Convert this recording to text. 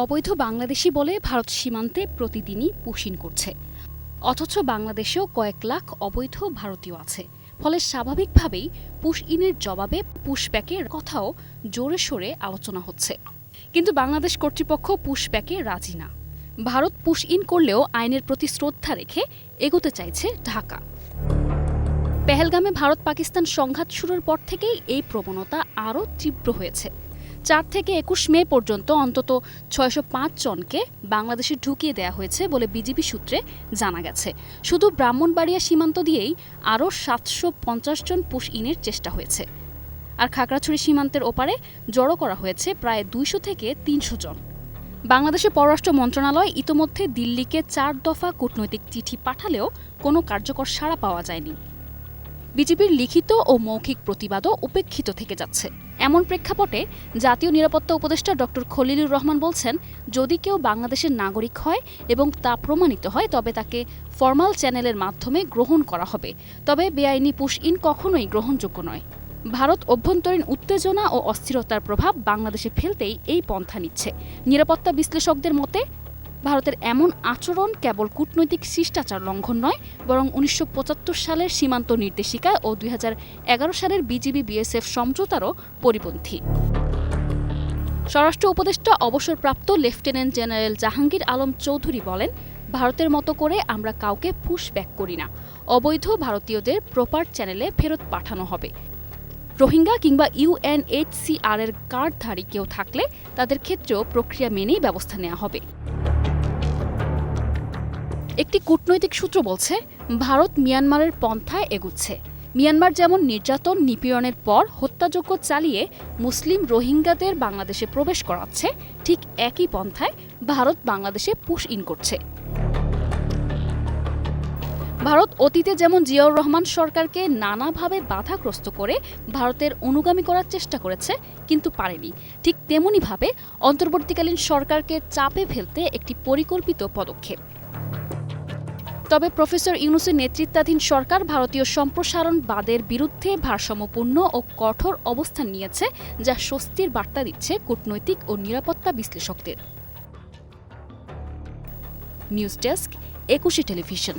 অবৈধ বাংলাদেশি বলে ভারত সীমান্তে প্রতিদিনই পুশিন করছে, অথচ বাংলাদেশেও কয়েক লাখ অবৈধ ভারতীয় আছে। ফলে স্বাভাবিকভাবেই পুশ ইনের জবাবে পুশব্যাকের কথাও জোরে সোরে আলোচনা হচ্ছে। কিন্তু বাংলাদেশ কর্তৃপক্ষ পুশব্যাকে রাজি না। ভারত পুশ ইন করলেও আইনের প্রতি শ্রদ্ধা রেখে এগোতে চাইছে ঢাকা। পেহেলগামে ভারত পাকিস্তান সংঘাত শুরুর পর থেকেই এই প্রবণতা আরও তীব্র হয়েছে। ৪ থেকে ২১ মে পর্যন্ত অন্তত ৬০৫ জনকে বাংলাদেশে ঢুকিয়ে দেওয়া হয়েছে বলে বিজিবি সূত্রে জানা গেছে। শুধু ব্রাহ্মণবাড়িয়া সীমান্ত দিয়েই আরও ৭৫০ জন পুশ ইনের চেষ্টা হয়েছে। আর খাগড়াছড়ি সীমান্তের ওপারে জড়ো করা হয়েছে প্রায় ২০০ থেকে ৩০০ জন। বাংলাদেশের পররাষ্ট্র মন্ত্রণালয় ইতোমধ্যে দিল্লিকে ৪ দফা কূটনৈতিক চিঠি পাঠালেও কোনো কার্যকর সাড়া পাওয়া যায়নি। বিজিবির লিখিত ও মৌখিক প্রতিবাদও উপেক্ষিত থেকে যাচ্ছে। এমন প্রেক্ষাপটে জাতীয় নিরাপত্তা উপদেষ্টা ড খলিলুর রহমান বলছেন, যদি কেউ বাংলাদেশের নাগরিক হয় এবং তা প্রমাণিত হয় তবে তাকে ফরমাল চ্যানেলের মাধ্যমে গ্রহণ করা হবে। তবে বেআইনি পুশ ইন কখনোই গ্রহণযোগ্য নয়। ভারত অভ্যন্তরীণ উত্তেজনা ও অস্থিরতার প্রভাব বাংলাদেশে ফেলতেই এই পন্থা নিচ্ছে। নিরাপত্তা বিশ্লেষকদের মতে ভারতের এমন আচরণ কেবল কূটনৈতিক শিষ্টাচার লঙ্ঘন নয়, বরং ১৯৭৫ সালের সীমান্ত নির্দেশিকা ও ২০১১ সালের বিজিবি বিএসএফ সমঝোতারও পরিপন্থী। স্বরাষ্ট্র উপদেষ্টা অবসরপ্রাপ্ত লেফটেন্যান্ট জেনারেল জাহাঙ্গীর আলম চৌধুরী বলেন, ভারতের মতো করে আমরা কাউকে পুশ ব্যাক করি না। অবৈধ ভারতীয়দের প্রপার চ্যানেলে ফেরত পাঠানো হবে। রোহিঙ্গা কিংবা ইউএনএইচসিআর এর কার্ডধারী কেউ থাকলে তাদের ক্ষেত্রেও প্রক্রিয়া মেনেই ব্যবস্থা নেওয়া হবে। একটি কূটনৈতিক সূত্র বলছে, ভারত মিয়ানমারের পন্থায় এগুচ্ছে। মিয়ানমার যেমন নির্যাতন নিপীড়নের পর হত্যাযজ্ঞ চালিয়ে মুসলিম রোহিঙ্গাদের বাংলাদেশে প্রবেশ করাচ্ছে, ঠিক একই পন্থায় ভারত বাংলাদেশে পুশ ইন করছে। ভারত অতীতে যেমন জিয়াউর রহমান সরকারকে নানাভাবে বাধাগ্রস্ত করে ভারতের অনুগামী করার চেষ্টা করেছে, কিন্তু পারেনি, ঠিক তেমনিভাবে অন্তর্বর্তীকালীন সরকারকে চাপে ফেলতে একটি পরিকল্পিত পদক্ষেপ। তবে প্রফেসর ইউনূসের নেতৃত্বাধীন সরকার ভারতীয় সম্প্রসারণবাদের বিরুদ্ধে ভারসাম্যপূর্ণ ও কঠোর অবস্থান নিয়েছে, যা স্বস্তির বার্তা দিচ্ছে কূটনৈতিক ও নিরাপত্তা বিশ্লেষকদের। News desk, ২১ television.